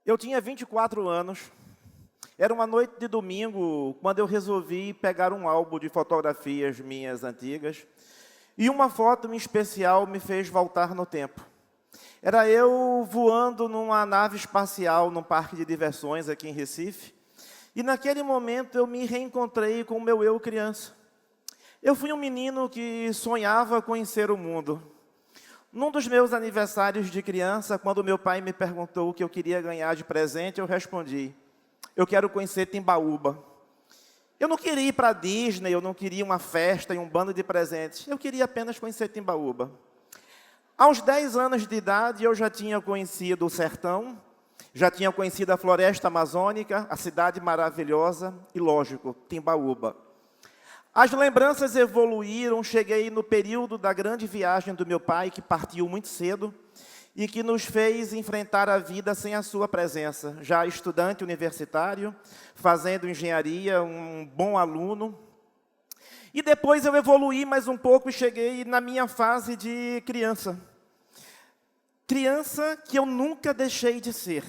Eu tinha 24 anos, era uma noite de domingo, quando eu resolvi pegar um álbum de fotografias minhas antigas, e uma foto em especial me fez voltar no tempo. Era eu voando numa nave espacial num parque de diversões aqui em Recife, e naquele momento eu me reencontrei com o meu eu criança. Eu fui um menino que sonhava conhecer o mundo. Num dos meus aniversários de criança, quando meu pai me perguntou o que eu queria ganhar de presente, eu respondi: eu quero conhecer Timbaúba. Eu não queria ir para a Disney, eu não queria uma festa e um bando de presentes. Eu queria apenas conhecer Timbaúba. Aos 10 anos de idade, eu já tinha conhecido o sertão, já tinha conhecido a floresta amazônica, a cidade maravilhosa e, lógico, Timbaúba. As lembranças evoluíram, cheguei no período da grande viagem do meu pai, que partiu muito cedo, e que nos fez enfrentar a vida sem a sua presença. Já estudante universitário, fazendo engenharia, um bom aluno. E depois eu evoluí mais um pouco e cheguei na minha fase de criança. Criança que eu nunca deixei de ser.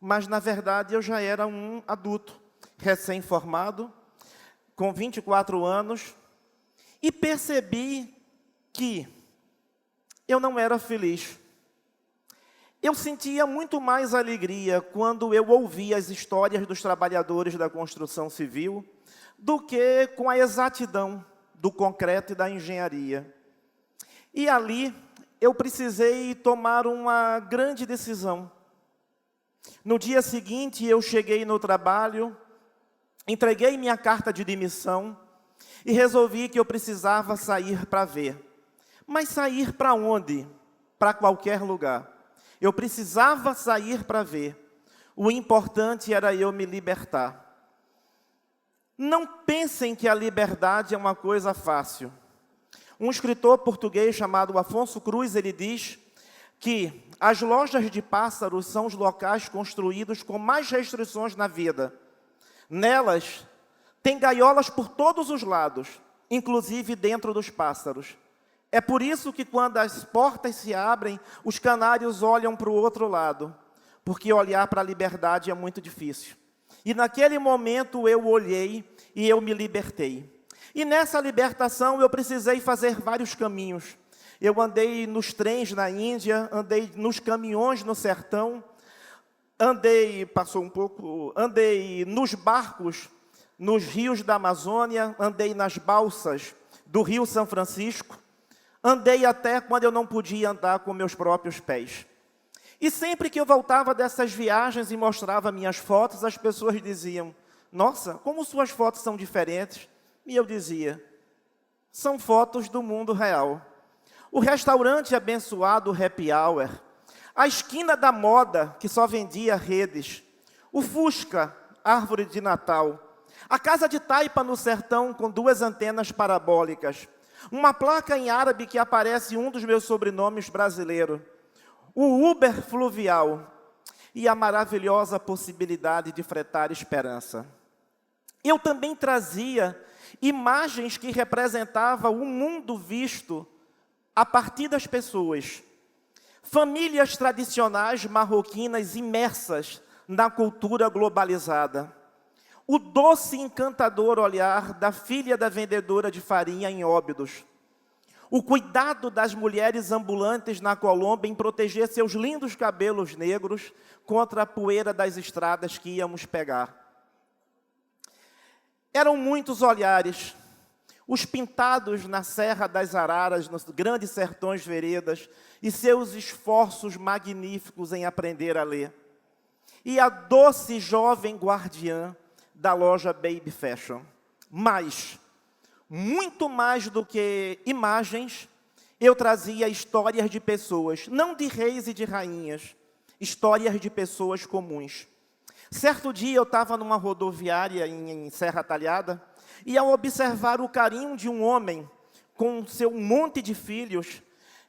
Mas, na verdade, eu já era um adulto, recém-formado, com 24 anos, e percebi que eu não era feliz. Eu sentia muito mais alegria quando eu ouvia as histórias dos trabalhadores da construção civil do que com a exatidão do concreto e da engenharia. E ali eu precisei tomar uma grande decisão. No dia seguinte eu cheguei no trabalho, entreguei minha carta de demissão e resolvi que eu precisava sair para ver. Mas sair para onde? Para qualquer lugar. Eu precisava sair para ver. O importante era eu me libertar. Não pensem que a liberdade é uma coisa fácil. Um escritor português chamado Afonso Cruz, ele diz que as lojas de pássaros são os locais construídos com mais restrições na vida. Nelas, tem gaiolas por todos os lados, inclusive dentro dos pássaros. É por isso que quando as portas se abrem, os canários olham para o outro lado, porque olhar para a liberdade é muito difícil. E naquele momento eu olhei e eu me libertei. E nessa libertação eu precisei fazer vários caminhos. Eu andei nos trens na Índia, andei nos caminhões no sertão, andei nos barcos, nos rios da Amazônia, andei nas balsas do Rio São Francisco, andei até quando eu não podia andar com meus próprios pés. E sempre que eu voltava dessas viagens e mostrava minhas fotos, as pessoas diziam: nossa, como suas fotos são diferentes. E eu dizia: são fotos do mundo real. O restaurante abençoado Happy Hour, a esquina da moda, que só vendia redes, o Fusca, árvore de Natal, a casa de taipa no sertão com 2 antenas parabólicas, uma placa em árabe que aparece um dos meus sobrenomes brasileiro, o Uber fluvial e a maravilhosa possibilidade de fretar esperança. Eu também trazia imagens que representavam o mundo visto a partir das pessoas. Famílias tradicionais marroquinas imersas na cultura globalizada. O doce e encantador olhar da filha da vendedora de farinha em Óbidos. O cuidado das mulheres ambulantes na Colômbia em proteger seus lindos cabelos negros contra a poeira das estradas que íamos pegar. Eram muitos olhares. Os pintados na Serra das Araras, nos grandes sertões veredas, e seus esforços magníficos em aprender a ler. E a doce jovem guardiã da loja Baby Fashion. Mas, muito mais do que imagens, eu trazia histórias de pessoas, não de reis e de rainhas, histórias de pessoas comuns. Certo dia eu estava numa rodoviária em Serra Talhada, e ao observar o carinho de um homem com seu monte de filhos,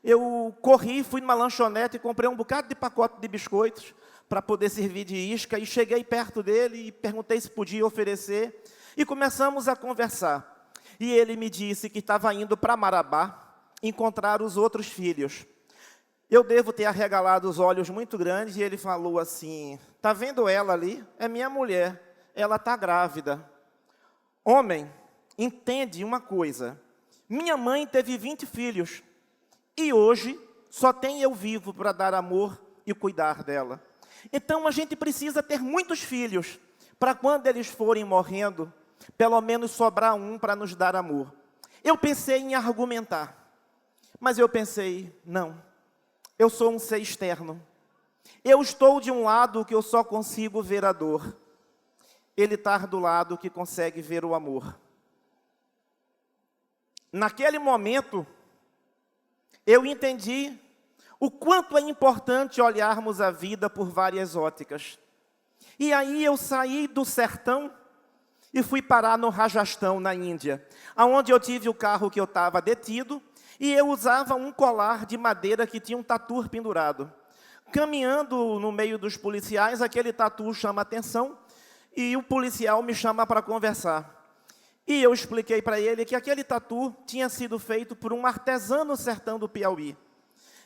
eu corri, fui numa lanchonete e comprei um bocado de pacote de biscoitos para poder servir de isca, e cheguei perto dele e perguntei se podia oferecer, e começamos a conversar. E ele me disse que estava indo para Marabá encontrar os outros filhos. Eu devo ter arregalado os olhos muito grandes e ele falou assim: tá vendo ela ali? É minha mulher, ela está grávida. Homem, entende uma coisa, minha mãe teve 20 filhos e hoje só tem eu vivo para dar amor e cuidar dela. Então a gente precisa ter muitos filhos para quando eles forem morrendo, pelo menos sobrar um para nos dar amor. Eu pensei em argumentar, mas eu pensei, não. Eu sou um ser externo. Eu estou de um lado que eu só consigo ver a dor. Ele está do lado que consegue ver o amor. Naquele momento, eu entendi o quanto é importante olharmos a vida por várias óticas. E aí eu saí do sertão e fui parar no Rajastão, na Índia, onde eu tive o carro que eu estava detido, e eu usava um colar de madeira que tinha um tatu pendurado. Caminhando no meio dos policiais, aquele tatu chama atenção, e o policial me chama para conversar. E eu expliquei para ele que aquele tatu tinha sido feito por um artesão no sertão do Piauí.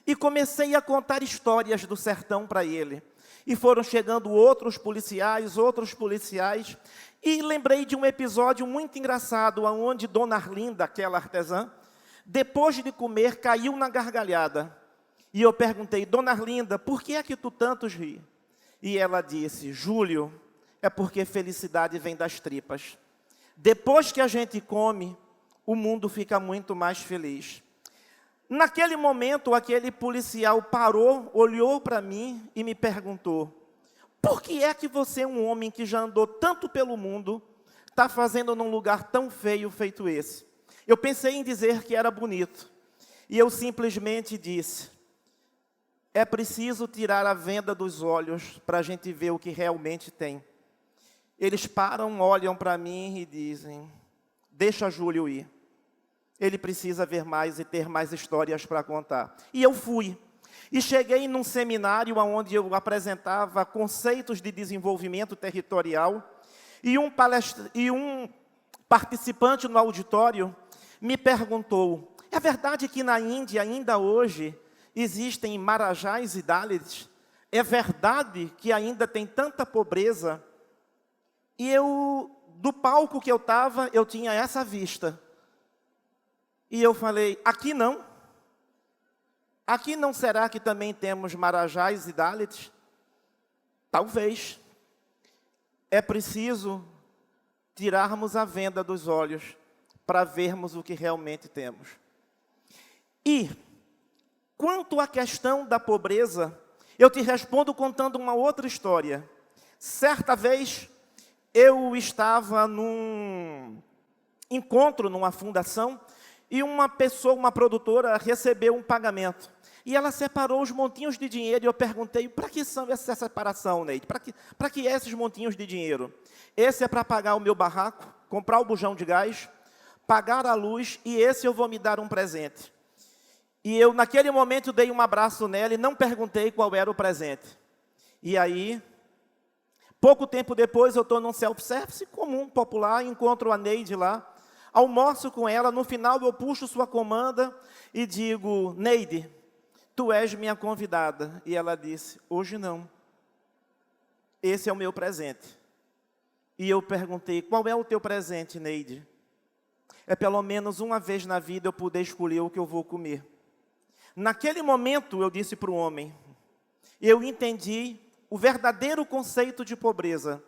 E comecei a contar histórias do sertão para ele. E foram chegando outros policiais, e lembrei de um episódio muito engraçado, onde Dona Arlinda, aquela artesã, depois de comer, caiu na gargalhada. E eu perguntei: Dona Arlinda, por que é que tu tantos ri? E ela disse: Júlio, é porque felicidade vem das tripas. Depois que a gente come, o mundo fica muito mais feliz. Naquele momento, aquele policial parou, olhou para mim e me perguntou: por que é que você, um homem que já andou tanto pelo mundo, está fazendo num lugar tão feio feito esse? Eu pensei em dizer que era bonito. E eu simplesmente disse: é preciso tirar a venda dos olhos para a gente ver o que realmente tem. Eles param, olham para mim e dizem: deixa Júlio ir. Ele precisa ver mais e ter mais histórias para contar. E eu fui. E cheguei num seminário onde eu apresentava conceitos de desenvolvimento territorial. E um participante no auditório me perguntou: é verdade que na Índia, ainda hoje, existem marajás e dalits? É verdade que ainda tem tanta pobreza? E eu, do palco que eu estava, eu tinha essa vista. E eu falei: aqui não? Aqui não será que também temos marajás e dalits? Talvez. É preciso tirarmos a venda dos olhos para vermos o que realmente temos. E, quanto à questão da pobreza, eu te respondo contando uma outra história. Certa vez, eu estava num encontro, numa fundação, e uma pessoa, uma produtora, recebeu um pagamento. E ela separou os montinhos de dinheiro, e eu perguntei: para que são essa separação, Neide? Para que esses montinhos de dinheiro? Esse é para pagar o meu barraco, comprar o bujão de gás, pagar a luz, e esse eu vou me dar um presente. E eu, naquele momento, dei um abraço nela e não perguntei qual era o presente. E aí, pouco tempo depois, eu estou num self-service comum, popular, encontro a Neide lá, almoço com ela, no final eu puxo sua comanda e digo: Neide, tu és minha convidada. E ela disse: hoje não. Esse é o meu presente. E eu perguntei: qual é o teu presente, Neide? É pelo menos uma vez na vida eu poder escolher o que eu vou comer. Naquele momento eu disse para o homem, eu entendi o verdadeiro conceito de pobreza.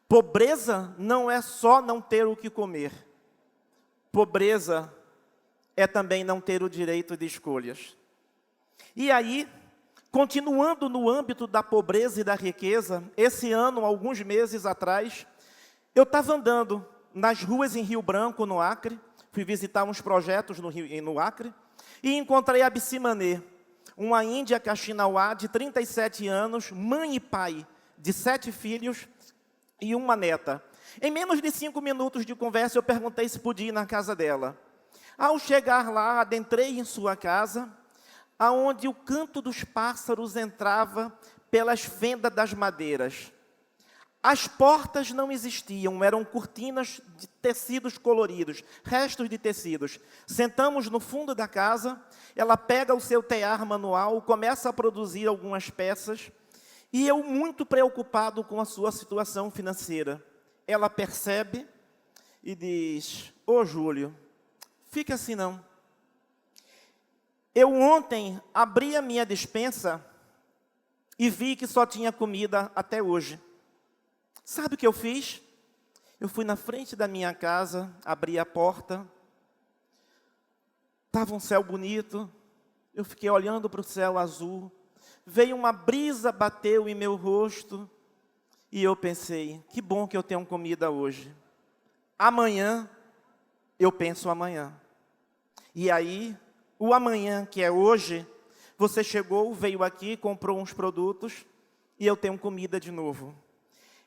Pobreza não é só não ter o que comer. Pobreza é também não ter o direito de escolhas. E aí, continuando no âmbito da pobreza e da riqueza, esse ano, alguns meses atrás, eu estava andando nas ruas em Rio Branco, no Acre, fui visitar uns projetos no Acre, e encontrei a Bissimane, uma índia caxinauá de 37 anos, mãe e pai de 7 filhos e uma neta. Em menos de 5 minutos de conversa, eu perguntei se podia ir na casa dela. Ao chegar lá, adentrei em sua casa, aonde o canto dos pássaros entrava pelas fendas das madeiras. As portas não existiam, eram cortinas de tecidos coloridos, restos de tecidos. Sentamos no fundo da casa, ela pega o seu tear manual, começa a produzir algumas peças, e eu muito preocupado com a sua situação financeira. Ela percebe e diz: ô Júlio, fica assim não. Eu ontem abri a minha despensa e vi que só tinha comida até hoje. Sabe o que eu fiz? Eu fui na frente da minha casa, abri a porta, estava um céu bonito, eu fiquei olhando para o céu azul, veio uma brisa, bateu em meu rosto, e eu pensei: que bom que eu tenho comida hoje. Amanhã, eu penso amanhã. E aí, o amanhã, que é hoje, você chegou, veio aqui, comprou uns produtos, e eu tenho comida de novo.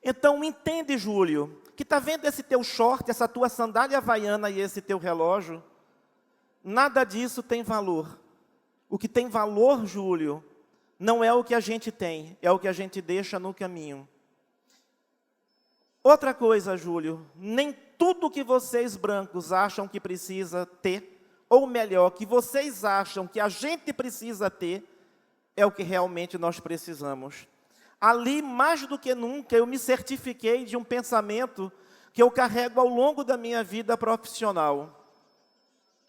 Então, entende, Júlio, que está vendo esse teu short, essa tua sandália havaiana e esse teu relógio? Nada disso tem valor. O que tem valor, Júlio, não é o que a gente tem, é o que a gente deixa no caminho. Outra coisa, Júlio, nem tudo que vocês brancos acham que precisa ter, ou melhor, que vocês acham que a gente precisa ter, é o que realmente nós precisamos. Ali, mais do que nunca, eu me certifiquei de um pensamento que eu carrego ao longo da minha vida profissional.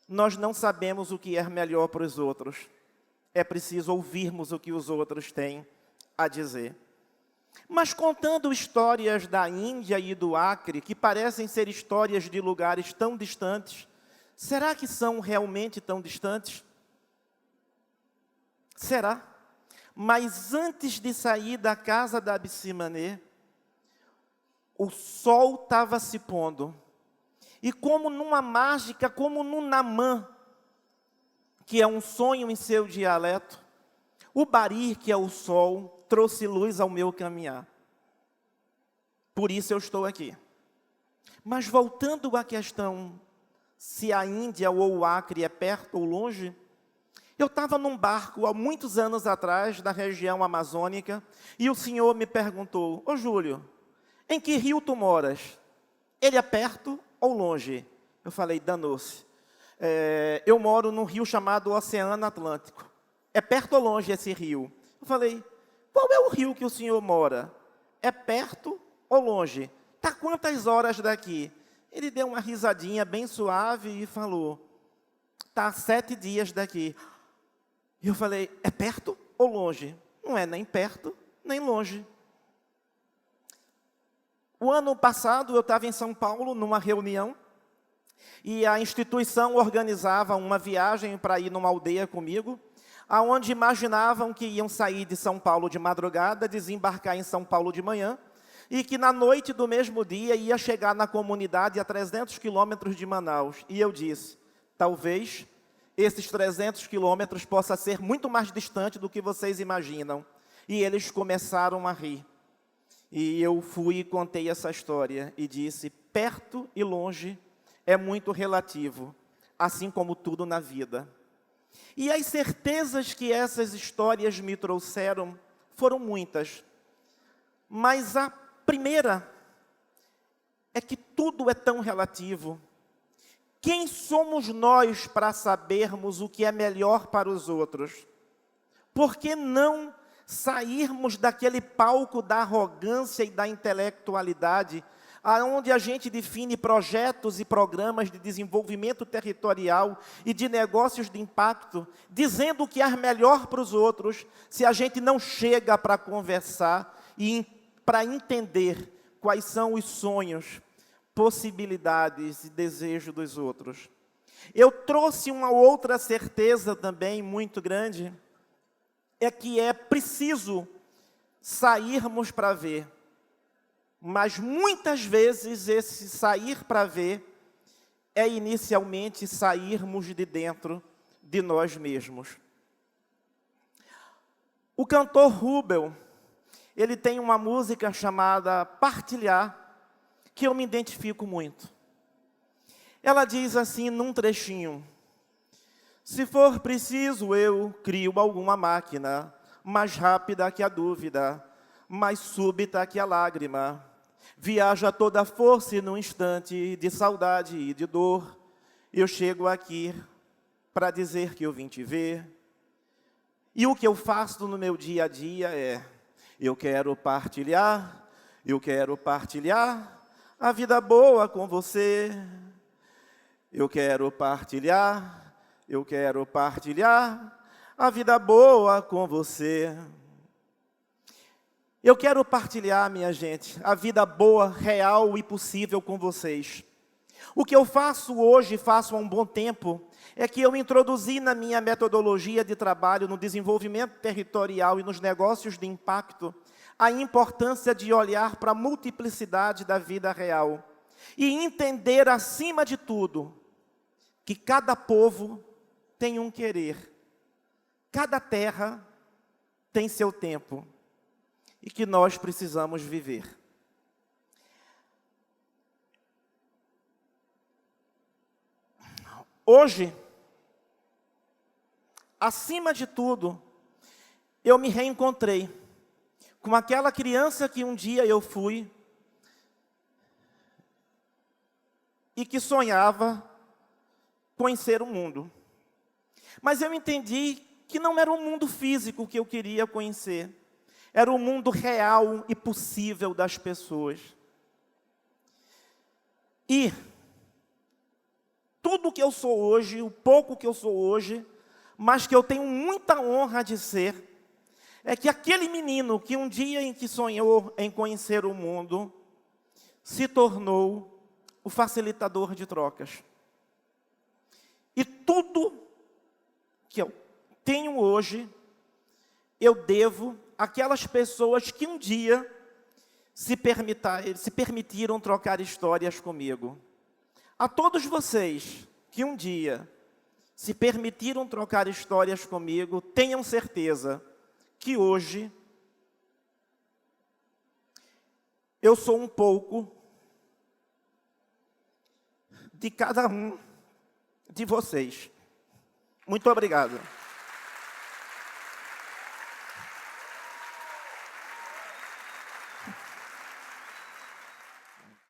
Nós não sabemos o que é melhor para os outros. É preciso ouvirmos o que os outros têm a dizer. Mas contando histórias da Índia e do Acre, que parecem ser histórias de lugares tão distantes, será que são realmente tão distantes? Será? Mas antes de sair da casa da Abissimane, o sol estava se pondo. E como numa mágica, como num namã, que é um sonho em seu dialeto, o Bari, que é o sol, trouxe luz ao meu caminhar. Por isso eu estou aqui. Mas voltando à questão, se a Índia ou o Acre é perto ou longe, eu estava num barco há muitos anos atrás, da região amazônica, e o senhor me perguntou: ô Júlio, em que rio tu moras? Ele é perto ou longe? Eu falei: danou-se. Eu moro num rio chamado Oceano Atlântico. É perto ou longe esse rio? Eu falei: qual é o rio que o senhor mora? É perto ou longe? Está quantas horas daqui? Ele deu uma risadinha bem suave e falou: está 7 dias daqui. E eu falei: é perto ou longe? Não é nem perto, nem longe. O ano passado eu estava em São Paulo numa reunião e a instituição organizava uma viagem para ir numa aldeia comigo, aonde imaginavam que iam sair de São Paulo de madrugada, desembarcar em São Paulo de manhã, e que na noite do mesmo dia ia chegar na comunidade a 300 quilômetros de Manaus. E eu disse: talvez esses 300 quilômetros possa ser muito mais distante do que vocês imaginam. E eles começaram a rir. E eu fui e contei essa história e disse: perto e longe é muito relativo, assim como tudo na vida. E as certezas que essas histórias me trouxeram foram muitas. Mas a primeira é que tudo é tão relativo. Quem somos nós para sabermos o que é melhor para os outros? Por que não sairmos daquele palco da arrogância e da intelectualidade, aonde a gente define projetos e programas de desenvolvimento territorial e de negócios de impacto, dizendo o que é melhor para os outros, se a gente não chega para conversar e para entender quais são os sonhos, possibilidades e desejos dos outros. Eu trouxe uma outra certeza também muito grande, é que é preciso sairmos para ver. Mas muitas vezes esse sair para ver é inicialmente sairmos de dentro de nós mesmos. O cantor Rubel, ele tem uma música chamada Partilhar, que eu me identifico muito. Ela diz assim num trechinho: se for preciso eu crio alguma máquina, mais rápida que a dúvida, mais súbita que a lágrima, Viaja toda a força e num instante de saudade e de dor, eu chego aqui para dizer que eu vim te ver. E o que eu faço no meu dia a dia é, eu quero partilhar a vida boa com você. Eu quero partilhar a vida boa com você. Eu quero partilhar, minha gente, a vida boa, real e possível com vocês. O que eu faço hoje, faço há um bom tempo, é que eu introduzi na minha metodologia de trabalho, no desenvolvimento territorial e nos negócios de impacto, a importância de olhar para a multiplicidade da vida real e entender, acima de tudo, que cada povo tem um querer, cada terra tem seu tempo e que nós precisamos viver. Hoje, acima de tudo, eu me reencontrei com aquela criança que um dia eu fui e que sonhava conhecer o mundo. Mas eu entendi que não era o mundo físico que eu queria conhecer, era o mundo real e possível das pessoas. E tudo que eu sou hoje, o pouco que eu sou hoje, mas que eu tenho muita honra de ser, é que aquele menino que um dia em que sonhou em conhecer o mundo, se tornou o facilitador de trocas. E tudo que eu tenho hoje, eu devo àquelas pessoas que um dia se permitiram trocar histórias comigo. A todos vocês que um dia se permitiram trocar histórias comigo, tenham certeza que hoje eu sou um pouco de cada um de vocês. Muito obrigado.